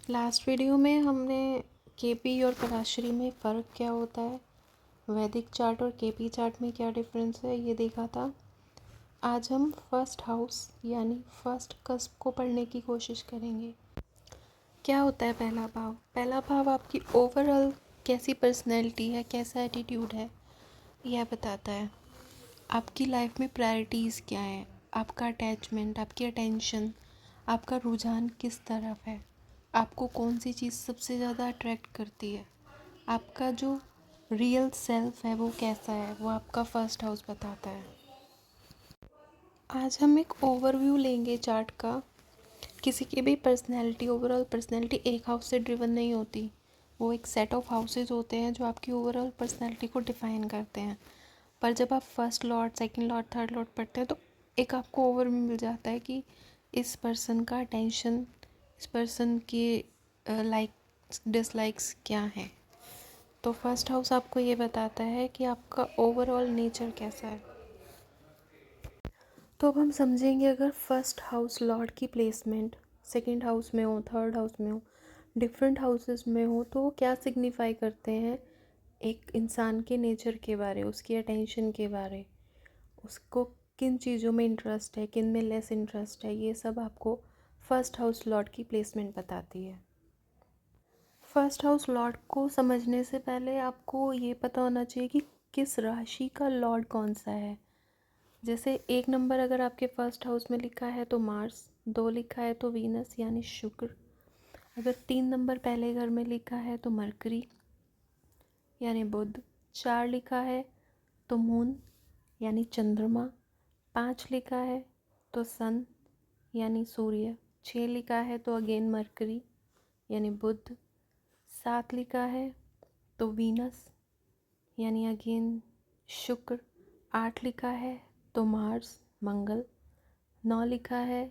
Last video में हमने KP और कलाश्री में फ़र्क क्या होता है, वैदिक चार्ट और केपी चार्ट में क्या डिफरेंस है, ये देखा था। आज हम फर्स्ट हाउस यानी फर्स्ट कस्प को पढ़ने की कोशिश करेंगे। क्या होता है पहला भाव? पहला भाव आपकी ओवरऑल कैसी पर्सनैलिटी है, कैसा एटीट्यूड है, यह बताता है। आपकी लाइफ में प्रायोरिटीज़ क्या है, आपका अटैचमेंट, आपकी अटेंशन, आपका रुझान किस तरफ है, आपको कौन सी चीज़ सबसे ज़्यादा अट्रैक्ट करती है, आपका जो रियल सेल्फ है वो कैसा है, वो आपका फर्स्ट हाउस बताता है। आज हम एक ओवरव्यू लेंगे चार्ट का। किसी की भी पर्सनैलिटी, ओवरऑल पर्सनैलिटी एक हाउस से ड्रिवन नहीं होती। वो एक सेट ऑफ हाउसेज होते हैं जो आपकी ओवरऑल पर्सनैलिटी को डिफ़ाइन करते हैं। पर जब आप first Lord, second Lord, third Lord पढ़ते हैं तो एक आपको ओवरव्यू मिल जाता है कि इस पर्सन का अटेंशन, इस पर्सन के लाइक्स डिसलाइक्स क्या हैं। तो फर्स्ट हाउस आपको ये बताता है कि आपका ओवरऑल नेचर कैसा है। तो अब हम समझेंगे, अगर फर्स्ट हाउस लॉर्ड की प्लेसमेंट सेकंड हाउस में हो, थर्ड हाउस में हो, डिफरेंट हाउसेस में हो, तो वो क्या सिग्निफाई करते हैं एक इंसान के नेचर के बारे, उसकी अटेंशन के बारे, उसको किन चीज़ों में इंटरेस्ट है, किन में लेस इंटरेस्ट है, ये सब आपको फर्स्ट हाउस लॉर्ड की प्लेसमेंट बताती है। फर्स्ट हाउस लॉर्ड को समझने से पहले आपको ये पता होना चाहिए कि किस राशि का लॉर्ड कौन सा है। जैसे 1 नंबर अगर आपके फर्स्ट हाउस में लिखा है तो मार्स, 2 लिखा है तो वीनस यानी शुक्र, अगर 3 नंबर पहले घर में लिखा है तो मरकरी यानी बुध, 4 लिखा है तो मून यानी चंद्रमा, 5 लिखा है तो सन यानी सूर्य, 6 लिखा है तो अगेन मरकरी यानी बुध, 7 लिखा है तो वीनस यानी अगेन शुक्र, 8 लिखा है तो मार्स मंगल, 9 लिखा है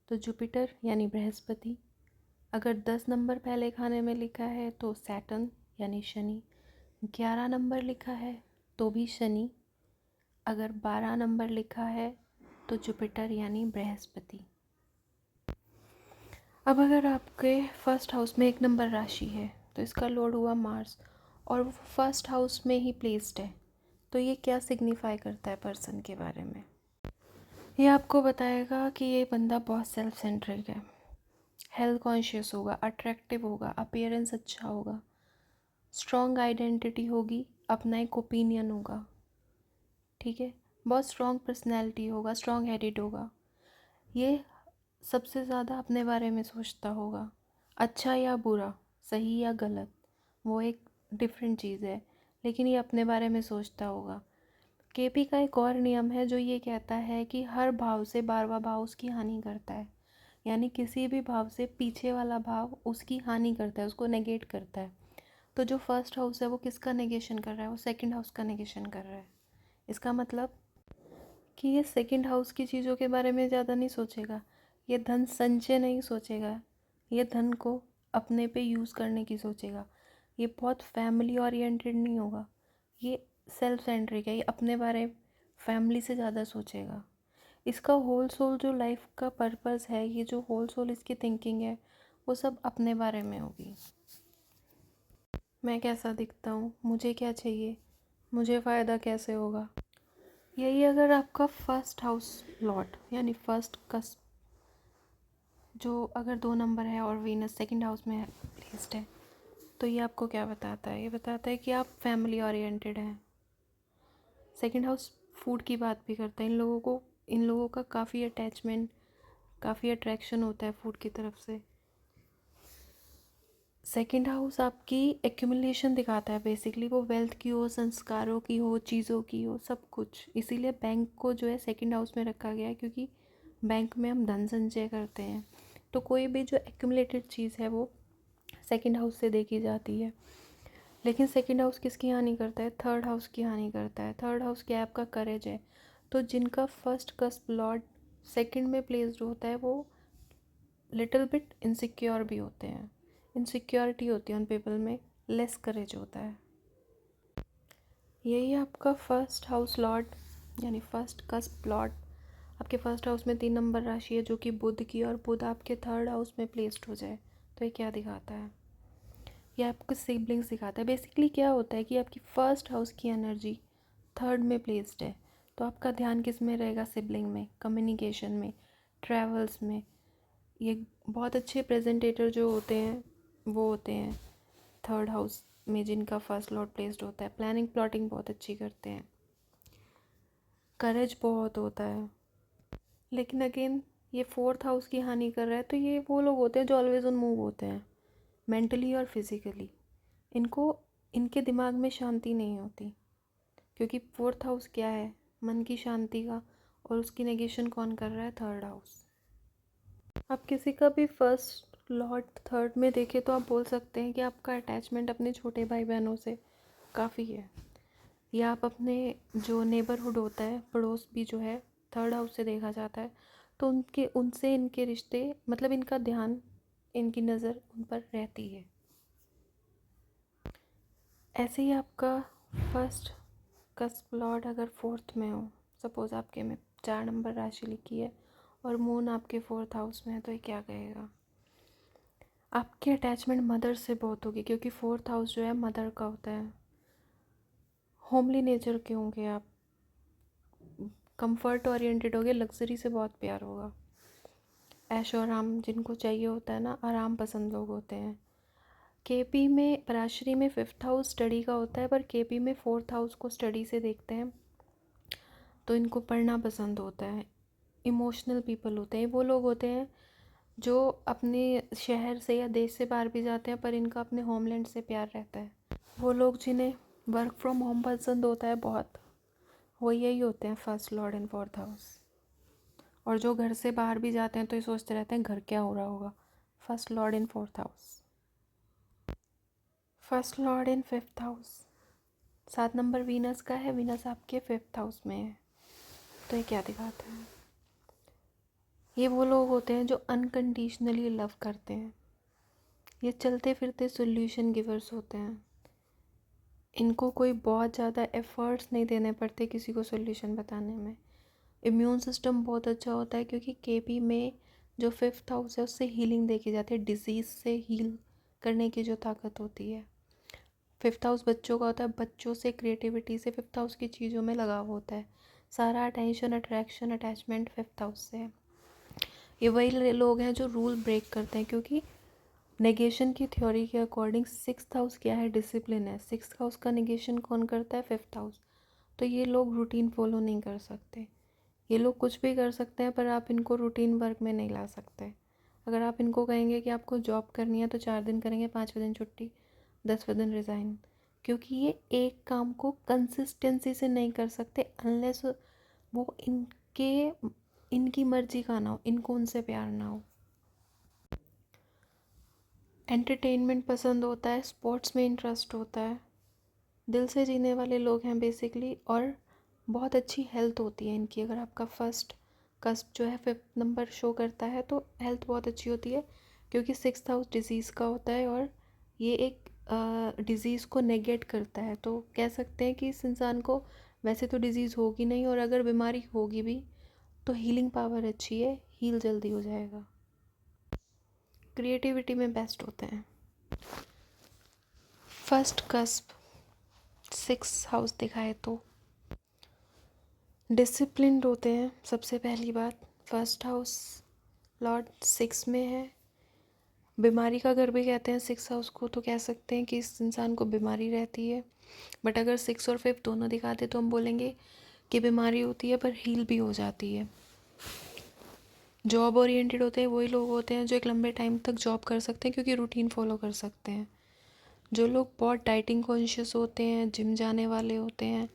तो जुपिटर यानी बृहस्पति, अगर 10 नंबर पहले खाने में लिखा है तो सैटर्न यानी शनि, 11 नंबर लिखा है तो भी शनि, अगर 12 नंबर लिखा है तो जुपिटर यानी बृहस्पति। अब अगर आपके फर्स्ट हाउस में 1 नंबर राशि है तो इसका लॉर्ड हुआ मार्स और वो फर्स्ट हाउस में ही प्लेस्ड है, तो ये क्या सिग्निफाई करता है पर्सन के बारे में? ये आपको बताएगा कि ये बंदा बहुत सेल्फ सेंट्रिक है, हेल्थ कॉन्शियस होगा, अट्रैक्टिव होगा, अपीयरेंस अच्छा होगा, स्ट्रॉन्ग आइडेंटिटी होगी, अपना एक ओपिनियन होगा, ठीक है, बहुत स्ट्रॉन्ग पर्सनैलिटी होगा, स्ट्रॉन्ग हेडेड होगा, ये सबसे ज़्यादा अपने बारे में सोचता होगा, अच्छा या बुरा, सही या गलत, वो एक डिफरेंट चीज़ है, लेकिन ये अपने बारे में सोचता होगा। केपी का एक और नियम है जो ये कहता है कि हर भाव से 12वां भाव उसकी हानि करता है, यानी किसी भी भाव से पीछे वाला भाव उसकी हानि करता है, उसको नेगेट करता है। तो जो फर्स्ट हाउस है वो किसका नेगेशन कर रहा है? वो सेकंड हाउस का नेगेशन कर रहा है। इसका मतलब कि ये सेकंड हाउस की चीज़ों के बारे में ज़्यादा नहीं सोचेगा, ये धन संचय नहीं सोचेगा, ये धन को अपने पे यूज़ करने की सोचेगा, ये बहुत फैमिली ओरिएंटेड नहीं होगा, ये सेल्फ सेंट्रिक है, ये अपने बारे फैमिली से ज़्यादा सोचेगा। इसका होल सोल जो लाइफ का पर्पस है, ये जो होल सोल इसकी थिंकिंग है, वो सब अपने बारे में होगी। मैं कैसा दिखता हूँ, मुझे क्या चाहिए, मुझे फ़ायदा कैसे होगा। यही अगर आपका फर्स्ट हाउस लॉर्ड यानी फर्स्ट कस्प जो अगर 2 नंबर है और वीनस सेकंड हाउस में प्लेस्ड है, तो ये आपको क्या बताता है? ये बताता है कि आप फैमिली ओरिएंटेड हैं। सेकंड हाउस फूड की बात भी करता है। इन लोगों का काफ़ी अटैचमेंट, काफ़ी अट्रैक्शन होता है फूड की तरफ से। सेकंड हाउस आपकी एक्यूमुलेशन दिखाता है, बेसिकली वो वेल्थ की हो, संस्कारों की हो, चीज़ों की हो, सब कुछ। इसीलिए बैंक को जो है सेकंड हाउस में रखा गया है, क्योंकि बैंक में हम धन संचय करते हैं। तो कोई भी जो एक्यूमुलेटेड चीज़ है वो सेकंड हाउस से देखी जाती है। लेकिन सेकंड हाउस किसकी हानि करता है? थर्ड हाउस की हानि करता है। थर्ड हाउस क्या है? आपका करेज है। तो जिनका फर्स्ट कस्प लॉर्ड सेकंड में प्लेस्ड होता है वो लिटिल बिट इनसिक्योर भी होते हैं, इनसिक्योरिटी होती है उन पीपल में, लेस करेज होता है। यही आपका फर्स्ट हाउस लॉर्ड यानी फर्स्ट कस्प लॉर्ड। आपके फर्स्ट हाउस में 3 नंबर राशि है जो कि बुध की, और बुध आपके थर्ड हाउस में प्लेस्ड हो जाए तो ये क्या दिखाता है? ये आपको सिबलिंग्स दिखाता है। बेसिकली क्या होता है कि आपकी फर्स्ट हाउस की एनर्जी थर्ड में प्लेस्ड है, तो आपका ध्यान किस में रहेगा? सिबलिंग में, कम्युनिकेशन में, ट्रैवल्स में। ये बहुत अच्छे प्रेजेंटेटर जो होते हैं वो होते हैं थर्ड हाउस में जिनका फर्स्ट लॉर्ड प्लेस्ड होता है। प्लानिंग प्लॉटिंग बहुत अच्छी करते हैं, करेज बहुत होता है। लेकिन अगेन ये फोर्थ हाउस की हानि कर रहा है, तो ये वो लोग होते हैं जो ऑलवेज ऑन मूव होते हैं, मेंटली और फिजिकली। इनको इनके दिमाग में शांति नहीं होती, क्योंकि फोर्थ हाउस क्या है? मन की शांति का, और उसकी नेगेशन कौन कर रहा है? Third house. आप किसी का भी फर्स्ट लॉर्ड थर्ड में देखें तो आप बोल सकते हैं कि आपका अटैचमेंट अपने छोटे भाई बहनों से काफ़ी है, या आप अपने जो नेबरहुड होता है, पड़ोस भी जो है थर्ड हाउस से देखा जाता है, तो उनसे इनके रिश्ते, मतलब इनका ध्यान, इनकी नज़र उन पर रहती है। ऐसे ही आपका फर्स्ट कस्प लॉर्ड अगर फोर्थ में हो, सपोज़ आपके में 4 नंबर राशि लिखी है और मून आपके फोर्थ हाउस में है, तो ये क्या कहेगा? आपकी अटैचमेंट मदर से बहुत होगी, क्योंकि फोर्थ हाउस जो है मदर का होता है। होमली नेचर के होंगे आप, कंफर्ट ओरिएंटेड होगे, लग्जरी से बहुत प्यार होगा। ऐशो आराम जिनको चाहिए होता है ना, आराम पसंद लोग होते हैं। केपी में, पराशरी में फिफ्थ हाउस स्टडी का होता है, पर केपी में फोर्थ हाउस को स्टडी से देखते हैं, तो इनको पढ़ना पसंद होता है। इमोशनल पीपल होते हैं, वो लोग होते हैं जो अपने शहर से या देश से बाहर भी जाते हैं, पर इनका अपने होमलैंड से प्यार रहता है। वो लोग जिन्हें वर्क फ्रॉम होम पसंद होता है बहुत, वो यही होते हैं first Lord in fourth house. और जो घर से बाहर भी जाते हैं तो ये सोचते रहते हैं घर क्या हो रहा होगा। First Lord in fourth house. First Lord in fifth house, 7 number Venus का है, वीनस आपके फिफ्थ हाउस में है, तो ये क्या दिखाता है? ये वो लोग होते हैं जो अनकंडीशनली लव करते हैं। ये चलते फिरते सॉल्यूशन गिवर्स होते हैं। इनको कोई बहुत ज़्यादा एफर्ट्स नहीं देने पड़ते किसी को सॉल्यूशन बताने में। इम्यून सिस्टम बहुत अच्छा होता है, क्योंकि केपी में जो फिफ्थ हाउस है उससे हीलिंग देखी जाती है, डिजीज़ से हील करने की जो ताकत होती है। फिफ्थ हाउस बच्चों का होता है, बच्चों से, क्रिएटिविटी से, फिफ्थ हाउस की चीज़ों में लगाव होता है। सारा attention, attraction, attachment fifth house से है। ये वही लोग हैं जो रूल ब्रेक करते हैं, क्योंकि नेगेशन की थ्योरी के अकॉर्डिंग सिक्स्थ हाउस क्या है? डिसिप्लिन है। सिक्स्थ हाउस का नेगेशन कौन करता है? Fifth house. तो ये लोग रूटीन फॉलो नहीं कर सकते। ये लोग कुछ भी कर सकते हैं, पर आप इनको रूटीन वर्क में नहीं ला सकते। अगर आप इनको कहेंगे कि आपको जॉब करनी है तो 4 दिन करेंगे, 5वें दिन छुट्टी, 10वें दिन रिज़ाइन, क्योंकि ये एक काम को कंसिस्टेंसी से नहीं कर सकते अनलेस वो इनकी मर्जी का ना हो, इनको उनसे प्यार ना हो। एंटरटेनमेंट पसंद होता है, स्पोर्ट्स में इंटरेस्ट होता है, दिल से जीने वाले लोग हैं बेसिकली, और बहुत अच्छी हेल्थ होती है इनकी। अगर आपका फर्स्ट कस्प जो है फिफ्थ नंबर शो करता है तो हेल्थ बहुत अच्छी होती है, क्योंकि सिक्स्थ हाउस डिजीज़ का होता है, और ये एक डिज़ीज़ को नेगेट करता है। तो कह सकते हैं कि इस इंसान को वैसे तो डिज़ीज़ होगी नहीं, और अगर बीमारी होगी भी तो हीलिंग पावर अच्छी है, हील जल्दी हो जाएगा। क्रिएटिविटी में बेस्ट होते हैं। फर्स्ट कस्प सिक्स हाउस दिखाए तो डिसिप्लिन्ड होते हैं। सबसे पहली बात, फर्स्ट हाउस लॉर्ड 6 में है। बीमारी का घर भी कहते हैं सिक्स हाउस को, तो कह सकते हैं कि इस इंसान को बीमारी रहती है। बट अगर 6 और 5 दोनों दिखाते तो हम बोलेंगे कि बीमारी होती है पर हील भी हो जाती है। जॉब ओरिएंटेड होते हैं वही लोग होते हैं जो एक लंबे टाइम तक जॉब कर सकते हैं, क्योंकि रूटीन फॉलो कर सकते हैं। जो लोग बहुत डाइटिंग कॉन्शियस होते हैं, जिम जाने वाले होते हैं,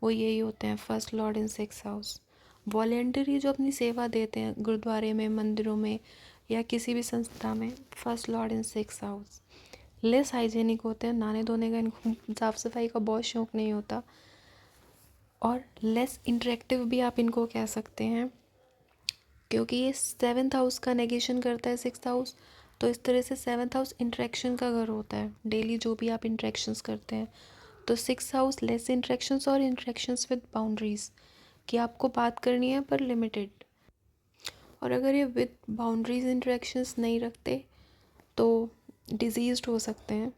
वो यही होते हैं first Lord in six house. Voluntary जो अपनी सेवा देते हैं गुरुद्वारे में, मंदिरों में, या किसी भी संस्था में, first Lord in six house. Less hygienic होते हैं, नहाने धोने का इनको, साफ़ सफाई का बहुत शौक नहीं होता, और लेस इंटरेक्टिव भी आप इनको कह सकते हैं, क्योंकि ये सेवन्थ हाउस का नेगेशन करता है सिक्स्थ हाउस। तो इस तरह से सेवन्थ हाउस इंटरेक्शन का घर होता है, डेली जो भी आप इंटरेक्शंस करते हैं। तो सिक्स हाउस लेस इंटरेक्शंस, और इंटरेक्शंस विद बाउंड्रीज़, कि आपको बात करनी है पर लिमिटेड। और अगर ये विद बाउंड्रीज इंटरेक्शंस नहीं रखते तो डिजीज़्ड हो सकते हैं।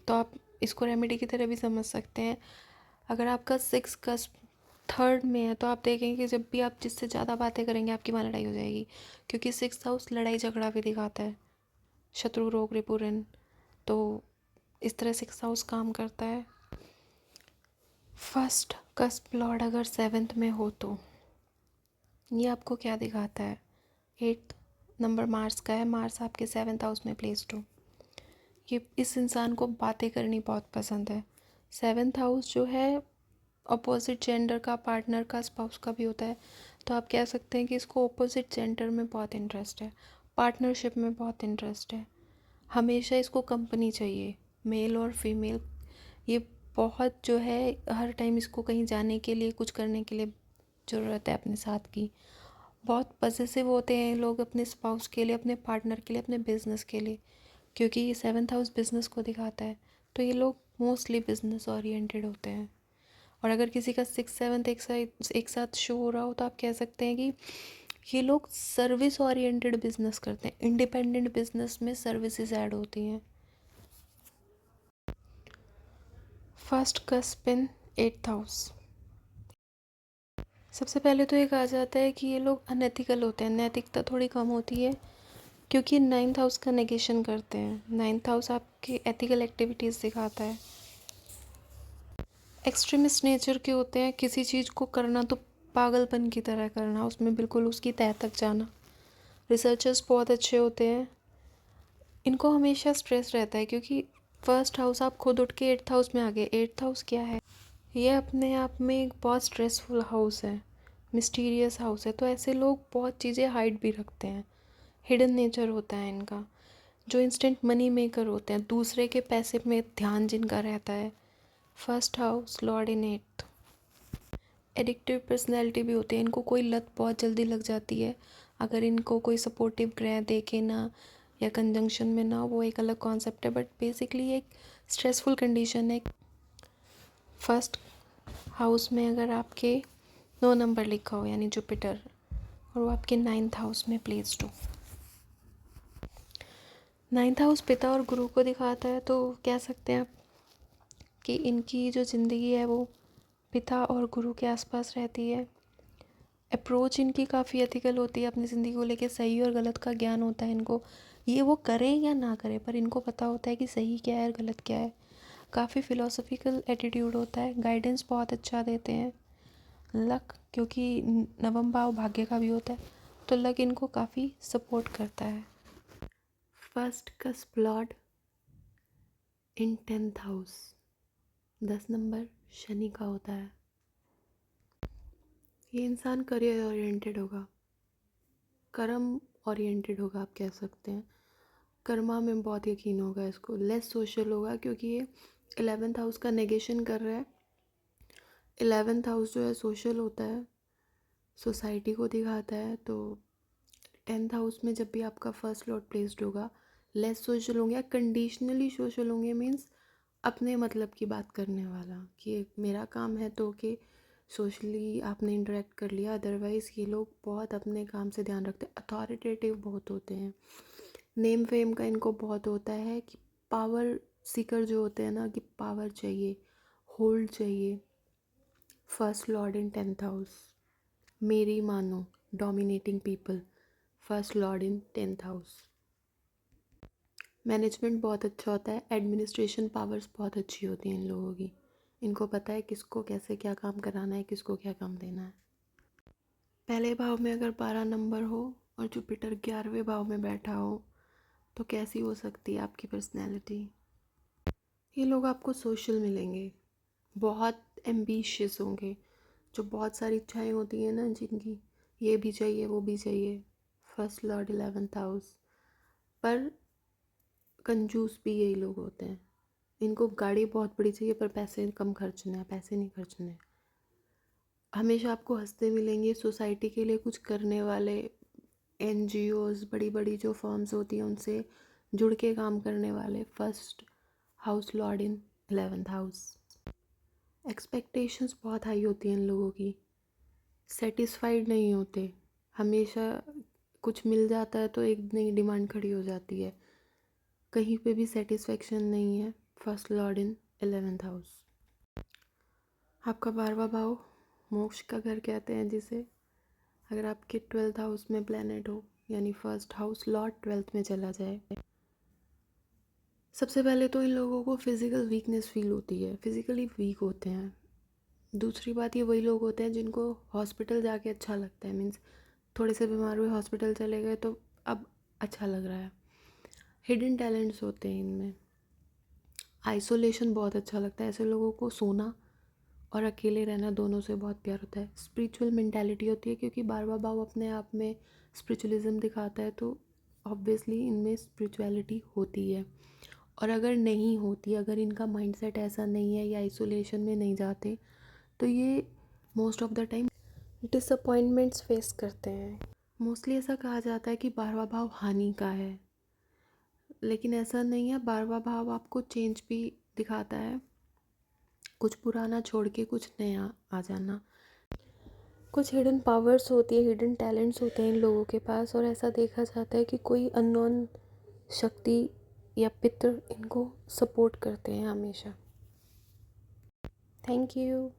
तो आप इसको रेमेडी की तरह भी समझ सकते हैं। अगर आपका 6 का 3rd में है तो आप देखेंगे कि जब भी आप जिससे ज़्यादा बातें करेंगे आपकी वहाँ लड़ाई हो जाएगी, क्योंकि 6th हाउस लड़ाई झगड़ा भी दिखाता है, शत्रु रोग रिपुरन। तो इस तरह 6th हाउस काम करता है। फर्स्ट कस्प लॉर्ड अगर 7th में हो तो ये आपको क्या दिखाता है? 8th नंबर मार्स का है, मार्स आपके 7th हाउस में प्लेस्ड हो। ये इस इंसान को बातें करनी बहुत पसंद है। 7th हाउस जो है अपोजिट जेंडर का, पार्टनर का, स्पाउस का भी होता है। तो आप कह सकते हैं कि इसको अपोजिट जेंडर में बहुत इंटरेस्ट है, पार्टनरशिप में बहुत इंटरेस्ट है। हमेशा इसको कंपनी चाहिए, मेल और फीमेल। ये बहुत जो है हर टाइम इसको कहीं जाने के लिए, कुछ करने के लिए ज़रूरत है अपने साथ की। बहुत पॉसेसिव होते हैं लोग अपने स्पाउस के लिए, अपने पार्टनर के लिए, अपने बिजनेस के लिए, क्योंकि ये 7th हाउस बिजनेस को दिखाता है। तो ये लोग मोस्टली बिजनेस ओरिएंटेड होते हैं। और अगर किसी का 6th 7th एक साथ शो हो रहा हो तो आप कह सकते हैं कि ये लोग सर्विस ओरिएंटेड बिजनेस करते हैं। इंडिपेंडेंट बिजनेस में सर्विसेज ऐड होती हैं। फर्स्ट कस्प इन 8th हाउस। सबसे पहले तो ये कहा जाता है कि ये लोग अनएथिकल होते हैं, नैतिकता थोड़ी कम होती है, क्योंकि 9th हाउस का नेगेशन करते हैं। 9th हाउस आपकी एथिकल एक्टिविटीज़ दिखाता है। एक्सट्रीमिस्ट नेचर के होते हैं, किसी चीज़ को करना तो पागलपन की तरह करना, उसमें बिल्कुल उसकी तह तक जाना। रिसर्चर्स बहुत अच्छे होते हैं। इनको हमेशा स्ट्रेस रहता है, क्योंकि फर्स्ट हाउस आप खुद उठ के 8th हाउस में आ गए। 8th हाउस क्या है? ये अपने आप में एक बहुत स्ट्रेसफुल हाउस है, मिस्टीरियस हाउस है। तो ऐसे लोग बहुत चीज़ें हाइड भी रखते हैं, हिडन नेचर होता है इनका। जो इंस्टेंट मनी मेकर होते हैं, दूसरे के पैसे में ध्यान जिनका रहता है। फर्स्ट हाउस लॉर्ड इन 8th। एडिक्टिव पर्सनैलिटी भी होती है, इनको कोई लत बहुत जल्दी लग जाती है। अगर इनको कोई सपोर्टिव ग्रह देखे ना या कंजंक्शन में ना, वो एक अलग कॉन्सेप्ट है, बट बेसिकली एक स्ट्रेसफुल कंडीशन है। फर्स्ट हाउस में अगर आपके 9 नंबर लिखा हो, यानी जुपिटर, और वो आपके 9th हाउस में प्लेस्ड हो। 9th हाउस पिता और गुरु को दिखाता है। तो कह सकते हैं आप कि इनकी जो ज़िंदगी है वो पिता और गुरु के आसपास रहती है। अप्रोच इनकी काफ़ी एथिकल होती है, अपनी ज़िंदगी को लेके सही और गलत का ज्ञान होता है इनको। ये वो करें या ना करें, पर इनको पता होता है कि सही क्या है और गलत क्या है। काफ़ी फ़िलोसफिकल एटीट्यूड होता है, गाइडेंस बहुत अच्छा देते हैं। लक, क्योंकि नवम भाव भाग्य का भी होता है, तो लक इनको काफ़ी सपोर्ट करता है। फर्स्ट कस्प लॉर्ड इन 10th हाउस, 10 नंबर शनि का होता है। ये इंसान करियर ओरिएंटेड होगा, कर्म ओरिएंटेड होगा, आप कह सकते हैं। कर्मा में बहुत यकीन होगा इसको। लेस सोशल होगा, क्योंकि ये 11th हाउस का नेगेशन कर रहा है। 11th हाउस जो है सोशल होता है, सोसाइटी को दिखाता है। तो 10th हाउस में जब भी आपका फर्स्ट लॉर्ड प्लेस्ड होगा, लेस सोशल होंगे या कंडीशनली सोशल होंगे। मीन्स अपने मतलब की बात करने वाला, कि मेरा काम है तो कि सोशली आपने इंटरेक्ट कर लिया। अदरवाइज़ ये लोग बहुत अपने काम से ध्यान रखते हैं, अथॉरिटेटिव बहुत होते हैं। नेम फेम का इनको बहुत होता है, कि पावर सीकर जो होते हैं ना, कि पावर चाहिए, होल्ड चाहिए। फर्स्ट लॉर्ड इन 10th हाउस, मेरी मानो, डोमिनेटिंग पीपल। फर्स्ट लॉर्ड इन 10th हाउस। मैनेजमेंट बहुत अच्छा होता है, एडमिनिस्ट्रेशन पावर्स बहुत अच्छी होती हैं इन लोगों की। इनको पता है किसको कैसे क्या काम कराना है, किसको क्या काम देना है। पहले भाव में अगर 12 नंबर हो और जुपिटर 11वें भाव में बैठा हो, तो कैसी हो सकती है आपकी पर्सनैलिटी? ये लोग आपको सोशल मिलेंगे, बहुत एम्बिशियस होंगे, जो बहुत सारी इच्छाएं होती हैं ना जिनकी, ये भी चाहिए वो भी चाहिए। First Lord 11th house. पर कंजूस भी यही लोग होते हैं। इनको गाड़ी बहुत बड़ी चाहिए, पर पैसे कम खर्चने हैं, पैसे नहीं खर्चने हैं। हमेशा आपको हंसते मिलेंगे, सोसाइटी के लिए कुछ करने वाले, एनजीओज़, बड़ी बड़ी जो फर्म्स होती हैं उनसे जुड़ के काम करने वाले। फर्स्ट हाउस लॉर्ड इन 11th हाउस। एक्सपेक्टेशंस बहुत हाई होती हैं इन लोगों की, सेटिस्फाइड नहीं होते। हमेशा कुछ मिल जाता है तो एक नई डिमांड खड़ी हो जाती है। कहीं पे भी सेटिस्फेक्शन नहीं है। फर्स्ट लॉर्ड इन 11th हाउस। आपका 12वां भाव मोक्ष का घर कहते हैं जिसे। अगर आपके 12th हाउस में प्लैनेट हो, यानी फर्स्ट हाउस लॉर्ड 12th में चला जाए, सबसे पहले तो इन लोगों को फिज़िकल वीकनेस फील होती है, फिज़िकली वीक होते हैं। दूसरी बात, ये वही लोग होते हैं जिनको हॉस्पिटल जाके अच्छा लगता है, मीन्स थोड़े से बीमार हुए हॉस्पिटल चले गए तो अब अच्छा लग रहा है। हिडन टैलेंट्स होते हैं इनमें। आइसोलेशन बहुत अच्छा लगता है, ऐसे लोगों को सोना और अकेले रहना दोनों से बहुत प्यार होता है। स्पिरिचुअल मेंटालिटी होती है, क्योंकि 12वां भाव अपने आप में स्पिरिचुअलिज्म दिखाता है, तो ऑब्वियसली इनमें स्पिरिचुअलिटी होती है। और अगर नहीं होती, अगर इनका माइंडसेट ऐसा नहीं है या आइसोलेशन में नहीं जाते, तो ये most of the time disappointments face करते हैं। मोस्टली ऐसा कहा जाता है कि 12वां भाव हानि का है, लेकिन ऐसा नहीं है। 12वां भाव आपको चेंज भी दिखाता है, कुछ पुराना छोड़ के कुछ नया आ जाना। कुछ हिडन पावर्स होती है, हिडन टैलेंट्स होते हैं इन लोगों के पास, और ऐसा देखा जाता है कि कोई अननोन शक्ति या पितृ इनको सपोर्ट करते हैं हमेशा। Thank you.